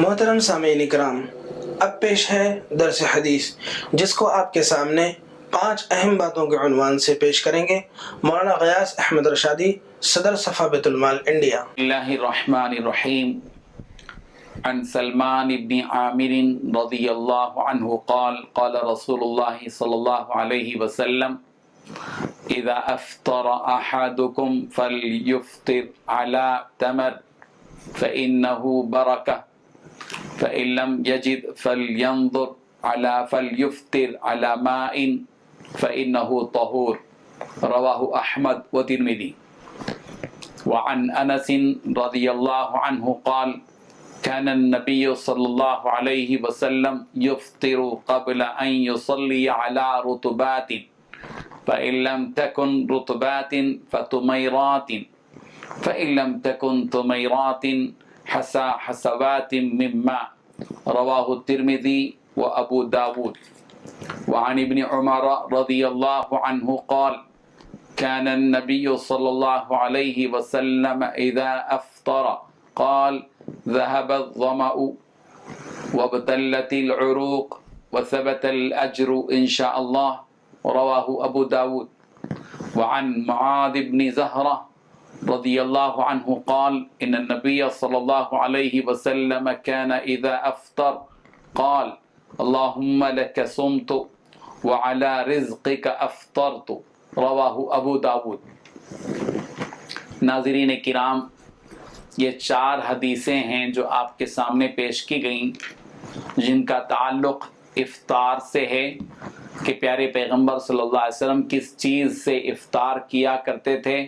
محترم سامعین اکرام، اب پیش ہے درس حدیث، جس کو آپ کے سامنے 5 اہم باتوں کے عنوان سے پیش کریں گے مولانا غیاث احمد رشادی، صدر صفا بیت المال انڈیا۔ اللہ الرحمن الرحیم۔ عن سلمان بن عامر رضی اللہ عنہ قال قال رسول اللہ صلی اللہ علیہ وسلم اذا افطر احدکم فلیفطر على تمر فإنه برکہ فإن لم يجد فليفطر على ماء فإنه طهور رواہ احمد والترمذی۔ وعن انس رضی اللہ عنہ قال كان النبي صلى الله عليه وسلم يفطر قبل أن يصلي على رطبات فإن لم تكن رطبات فتميرات فإن لم تكن تميرات حسوات من ماء رواه الترمذي وأبو داود۔ وعن ابن عمر رضي الله عنه قال كان النبي صلى الله عليه وسلم إذا أفطر قال ذهب الظمأ وابتلت العروق وثبت الأجر إن شاء الله رواه أبو داود۔ وعن معاذ بن زهرة رضي الله عنه قال إن النبي صلى الله عليه وسلم كان إذا أفطر قال اللهم لك صمت وعلى رزقك أفطرت رواہ ابو داود۔ ناظرین کرام، یہ 4 حدیثیں ہیں جو آپ کے سامنے پیش کی گئیں، جن کا تعلق افطار سے ہے کہ پیارے پیغمبر صلی اللہ علیہ وسلم کس چیز سے افطار کیا کرتے تھے،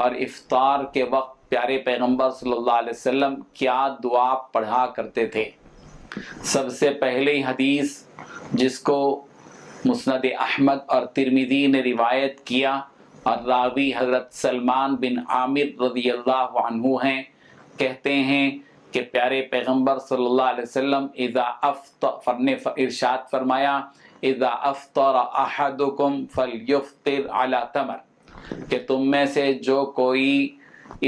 اور افطار کے وقت پیارے پیغمبر صلی اللہ علیہ وسلم کیا دعا پڑھا کرتے تھے۔ سب سے پہلی حدیث جس کو مسند احمد اور ترمذی نے روایت کیا، اور راوی حضرت سلمان بن عامر رضی اللہ عنہ ہیں، کہتے ہیں کہ پیارے پیغمبر صلی اللہ علیہ وسلم اذا افطر نے ارشاد فرمایا اذا افطر احدکم فلیفطر علی تمر، کہ تم میں سے جو کوئی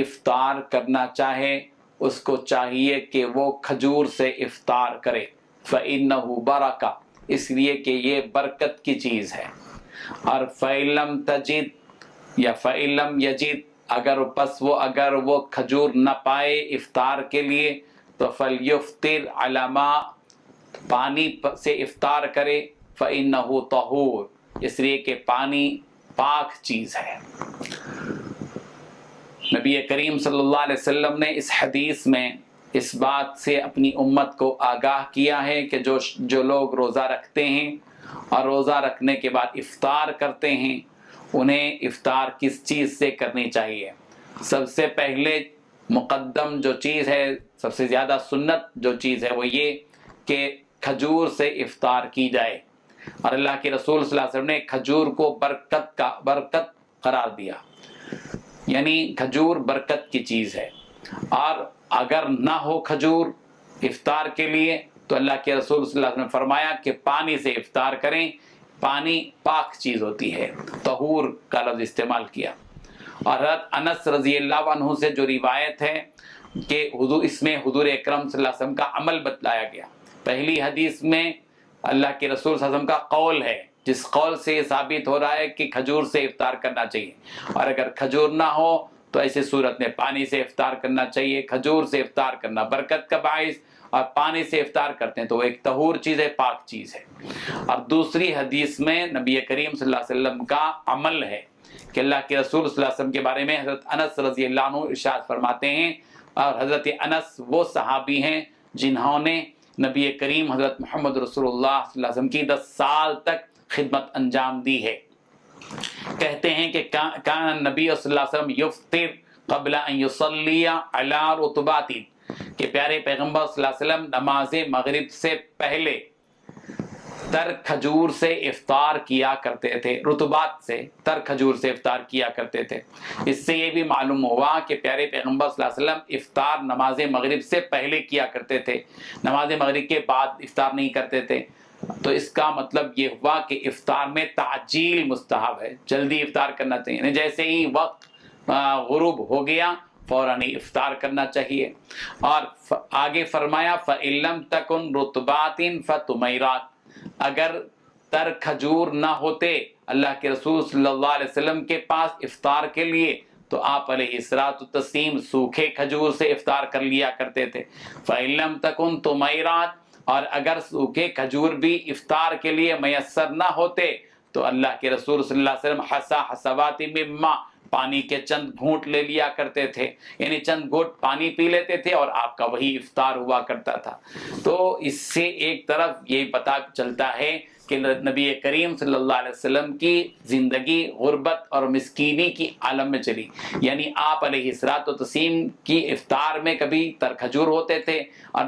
افطار کرنا چاہے اس کو چاہیے کہ وہ کھجور سے افطار کرے، فإنہ برکہ، اس لیے کہ یہ برکت کی چیز ہے۔ اور فَإِن لَمْ تَجِدْ یا فَإِن لَمْ يَجِدْ، اگر وہ کھجور نہ پائے افطار کے لیے تو فَلْيُفْطِرْ عَلَى مَاء، پانی سے افطار کرے، فَإِنَّهُ طَهُورٌ، اس لیے کہ پانی پاک چیز ہے۔ نبی کریم صلی اللہ علیہ وسلم نے اس حدیث میں اس بات سے اپنی امت کو آگاہ کیا ہے کہ جو لوگ روزہ رکھتے ہیں اور روزہ رکھنے کے بعد افطار کرتے ہیں، انہیں افطار کس چیز سے کرنی چاہیے۔ سب سے پہلے مقدم جو چیز ہے، سب سے زیادہ سنت جو چیز ہے وہ یہ کہ کھجور سے افطار کی جائے، اور اللہ کے رسول صلی اللہ علیہ وسلم نے کھجور کو برکت قرار دیا، یعنی کھجور برکت کی چیز ہے۔ اور اگر نہ ہو کھجور افطار کے لیے تو اللہ کے رسول صلی اللہ علیہ وسلم نے فرمایا کہ پانی سے افطار کریں، پانی پاک چیز ہوتی ہے، طہور کا لفظ استعمال کیا۔ اور حضرت انس رضی اللہ عنہ سے جو روایت ہے کہ اس میں حضور اکرم صلی اللہ علیہ وسلم کا عمل بتلایا گیا۔ پہلی حدیث میں اللہ کے رسول صلی اللہ علیہ وسلم کا قول ہے، جس قول سے یہ ثابت ہو رہا ہے کہ کھجور سے افطار کرنا چاہیے، اور اگر کھجور نہ ہو تو ایسے صورت میں پانی سے افطار کرنا چاہیے۔ کھجور سے افطار کرنا برکت کا باعث، اور پانی سے افطار کرتے ہیں تو وہ ایک طہور چیز ہے، پاک چیز ہے۔ اور دوسری حدیث میں نبی کریم صلی اللہ علیہ وسلم کا عمل ہے کہ اللہ کے رسول صلی اللہ علیہ وسلم کے بارے میں حضرت انس رضی اللہ عنہ ارشاد فرماتے ہیں، اور حضرت انس وہ صحابی ہیں جنہوں نے نبی کریم حضرت محمد رسول اللہ صلی اللہ علیہ وسلم کی 10 سال تک خدمت انجام دی ہے۔ کہتے ہیں کہ کان النبی صلی اللہ علیہ وسلم یفطر قبل ان یصلی علی رطبات، کہ پیارے پیغمبر صلی اللہ علیہ وسلم نماز مغرب سے پہلے تر کھجور سے افطار کیا کرتے تھے، رطبات سے، تر کھجور سے افطار کیا کرتے تھے۔ اس سے یہ بھی معلوم ہوا کہ پیارے پیغمبر صلی اللہ علیہ وسلم افطار نماز مغرب سے پہلے کیا کرتے تھے، نماز مغرب کے بعد افطار نہیں کرتے تھے۔ تو اس کا مطلب یہ ہوا کہ افطار میں تعجیل مستحب ہے، جلدی افطار کرنا چاہیے، یعنی جیسے ہی وقت غروب ہو گیا فوراً ہی افطار کرنا چاہیے۔ اور آگے فرمایا فَإِن لَمْ تَكُنْ رُطْبَاتٍ فَتُمَيْرَاتٍ، اگر تر کھجور نہ ہوتے اللہ کے رسول صلی اللہ علیہ وسلم کے پاس افطار کے لیے تو آپ علیہ الصلوۃ والتسلیم سوکھے کھجور سے افطار کر لیا کرتے تھے۔ فَإِن لَمْ تَكُنْ تُمَيْرَاتٍ، اور اگر سوکھے کھجور بھی افطار کے لیے میسر نہ ہوتے تو اللہ کے رسول صلی اللہ علیہ وسلم حصا حصوات من ماء، پانی کے چند گھونٹ لے لیا کرتے تھے، یعنی چند گھونٹ پانی پی لیتے تھے اور آپ کا وہی افطار ہوا کرتا تھا۔ تو اس سے ایک طرف یہ پتہ چلتا ہے کہ نبی کریم صلی اللہ علیہ وسلم کی زندگی غربت اور مسکینی کی عالم میں چلی، یعنی آپ علیہ الصلوۃ والتسلیم کی افطار میں کبھی تر کھجور ہوتے تھے اور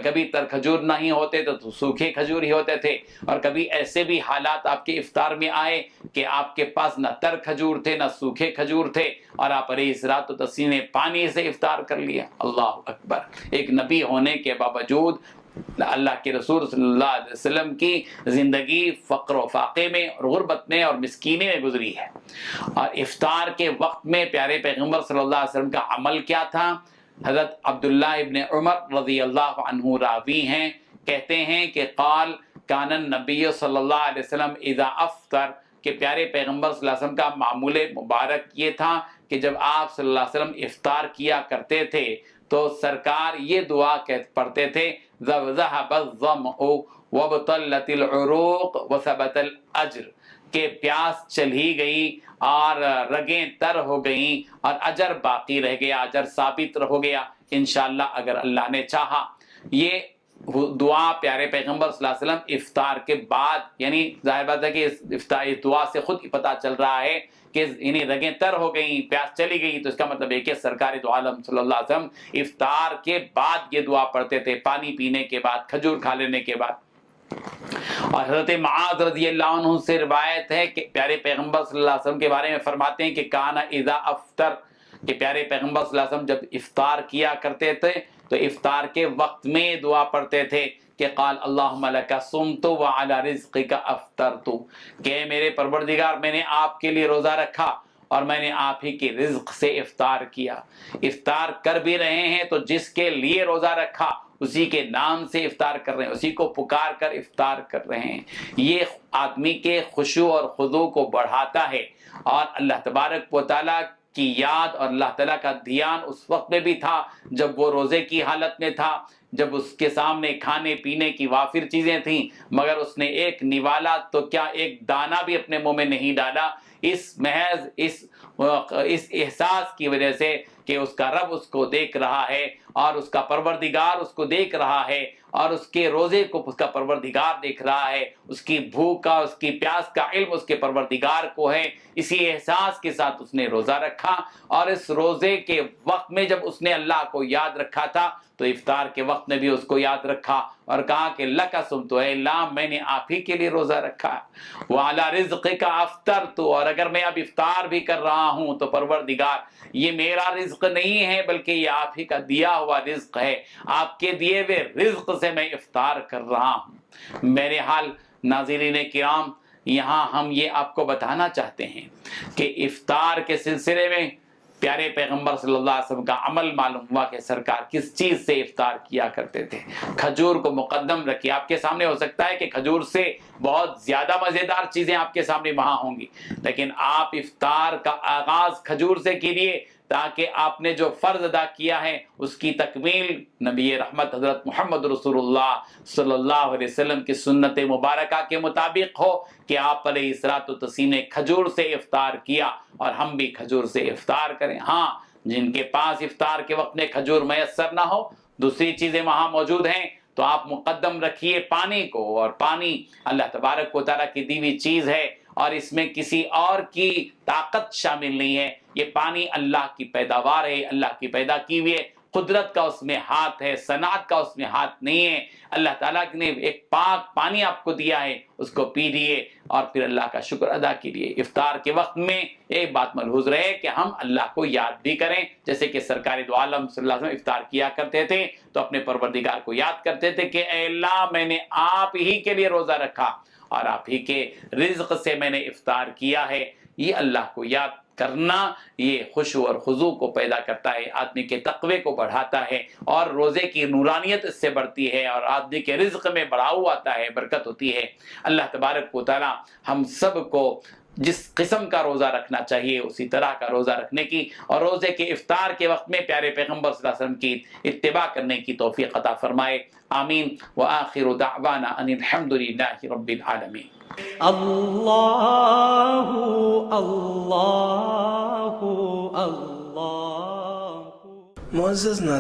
کبھی تر کھجور نہیں ہوتے تو سوکھے کھجور ہی ہوتے تھے، اور کبھی ایسے بھی حالات آپ کے افطار میں آئے کہ آپ کے پاس نہ تر کھجور تھے نہ سوکھے کھجور تھے اور آپ علیہ الصلوۃ والتسلیم نے پانی سے افطار کر لیا۔ اللہ اکبر! ایک نبی ہونے کے باوجود اللہ کے رسول صلی اللہ علیہ وسلم کی زندگی فقر و فاقے میں اور غربت میں اور مسکینی میں گزری ہے۔ اور افطار کے وقت میں پیارے پیغمبر صلی اللہ علیہ وسلم کا عمل کیا تھا؟ حضرت عبداللہ ابن عمر رضی اللہ عنہ راوی ہیں، کہتے ہیں کہ قال کان النبی صلی اللہ علیہ وسلم اذا افطر، کہ پیارے پیغمبر صلی اللہ علیہ وسلم کا معمول مبارک یہ تھا کہ جب آپ صلی اللہ علیہ وسلم افطار کیا کرتے تھے تو سرکار یہ دعا پڑھتے تھے ذهب الظمأ وابطلت العروق وثبت الاجر، کہ پیاس چلی گئی اور رگیں تر ہو گئیں اور اجر باقی رہ گیا، اجر ثابت ہو گیا انشاءاللہ اگر اللہ نے چاہا۔ یہ دعا پیارے پیغمبر صلی اللہ علیہ وسلم افطار کے بعد، یعنی ظاہر بات ہے کہ افطار دعا سے خود پتہ چل رہا ہے کہ یعنی رگیں تر ہو گئیں، پیاس چلی گئی، تو اس کا مطلب ہے کہ سرکار دو عالم صلی اللہ علیہ وسلم افطار کے بعد یہ دعا پڑھتے تھے، پانی پینے کے بعد، کھجور کھا لینے کے بعد۔ اور حضرت معاذ رضی اللہ عنہ سے روایت ہے کہ پیارے پیغمبر صلی اللہ علیہ وسلم کے بارے میں فرماتے ہیں کہ کان اذا افطر، کہ پیارے پیغمبر صلی اللہ علیہ وسلم جب افطار کیا کرتے تھے تو افطار کے وقت میں دعا پڑھتے تھے کہ قال اللہم لک صمت وعلی رزقک افطرت، کہ میرے پروردگار میں نے آپ کے لیے روزہ رکھا اور میں نے آپ ہی کے رزق سے افطار کیا۔ افطار کر بھی رہے ہیں تو جس کے لیے روزہ رکھا اسی کے نام سے افطار کر رہے ہیں، اسی کو پکار کر افطار کر رہے ہیں۔ یہ آدمی کے خشوع اور خضوع کو بڑھاتا ہے، اور اللہ تبارک و تعالیٰ کی یاد اور اللہ تعالیٰ کا دھیان اس وقت میں بھی تھا جب وہ روزے کی حالت میں تھا، جب اس کے سامنے کھانے پینے کی وافر چیزیں تھیں، مگر اس نے ایک نوالا تو کیا ایک دانہ بھی اپنے منہ میں نہیں ڈالا، اس محض اس احساس کی وجہ سے کہ اس کا رب اس کو دیکھ رہا ہے اور اس کا پروردگار اس کو دیکھ رہا ہے اور اس کے روزے کو اس کا پروردگار دیکھ رہا ہے، اس کی بھوک کا اس کی پیاس کا علم اس کے پروردگار کو ہے، اسی احساس کے ساتھ اس نے روزہ رکھا۔ اور اس روزے کے وقت میں جب اس نے اللہ کو یاد رکھا تھا تو افطار کے وقت میں بھی اس کو یاد رکھا اور کہا کہ لک صمت، اے اللہ میں نے آپ ہی کے لیے روزہ رکھا، وعلی رزقک افطرت، اور اگر میں اب افطار بھی کر رہا ہوں تو پروردگار یہ میرا رزق نہیں ہے بلکہ یہ آپ ہی کا دیا ہوا رزق ہے، آپ کے دیے ہوئے رزق سے میں افطار کر رہا ہوں۔ میرے حال ناظرین کرام، یہاں ہم یہ آپ کو بتانا چاہتے ہیں کہ افطار کے سلسلے میں پیارے پیغمبر صلی اللہ علیہ وسلم کا عمل معلوم ہوا کہ سرکار کس چیز سے افطار کیا کرتے تھے۔ کھجور کو مقدم رکھیے، آپ کے سامنے ہو سکتا ہے کہ کھجور سے بہت زیادہ مزیدار چیزیں آپ کے سامنے وہاں ہوں گی، لیکن آپ افطار کا آغاز کھجور سے کیجیے تاکہ آپ نے جو فرض ادا کیا ہے اس کی تکمیل نبی رحمت حضرت محمد رسول اللہ صلی اللہ علیہ وسلم کی سنت مبارکہ کے مطابق ہو کہ آپ علیہ الصلوۃ والتسلیم نے کھجور سے افطار کیا اور ہم بھی کھجور سے افطار کریں۔ ہاں، جن کے پاس افطار کے وقت میں کھجور میسر نہ ہو، دوسری چیزیں وہاں موجود ہیں تو آپ مقدم رکھیے پانی کو، اور پانی اللہ تبارک و تعالیٰ کی دی ہوئی چیز ہے اور اس میں کسی اور کی طاقت شامل نہیں ہے، یہ پانی اللہ کی پیداوار ہے، اللہ کی پیدا کی ہوئی ہے، قدرت کا اس میں ہاتھ ہے، صنعت کا اس میں ہاتھ نہیں ہے۔ اللہ تعالیٰ نے ایک پاک پانی آپ کو دیا ہے، اس کو پی لیے اور پھر اللہ کا شکر ادا کیجیے۔ افطار کے وقت میں ایک بات ملحوظ رہے کہ ہم اللہ کو یاد بھی کریں، جیسے کہ سرکار دو عالم صلی اللہ علیہ وسلم افطار کیا کرتے تھے تو اپنے پروردگار کو یاد کرتے تھے کہ اے اللہ میں نے آپ ہی کے لیے روزہ رکھا اور آپ ہی کے رزق سے میں نے افطار کیا ہے۔ یہ اللہ کو یاد کرنا یہ خشوع اور خضوع کو پیدا کرتا ہے، آدمی کے تقوی کو بڑھاتا ہے، اور روزے کی نورانیت اس سے بڑھتی ہے، اور آدمی کے رزق میں بڑھاؤ آتا ہے، برکت ہوتی ہے۔ اللہ تبارک و تعالی ہم سب کو جس قسم کا روزہ رکھنا چاہیے اسی طرح کا روزہ رکھنے کی، اور روزے کے افطار کے وقت میں پیارے پیغمبر صلی اللہ علیہ وسلم کی اتباع کرنے کی توفیق عطا فرمائے، آمین۔ وآخر دعوانا ان الحمدللہ رب العالمین۔ اللہ اللہ اللہ۔ معزز ناظرین،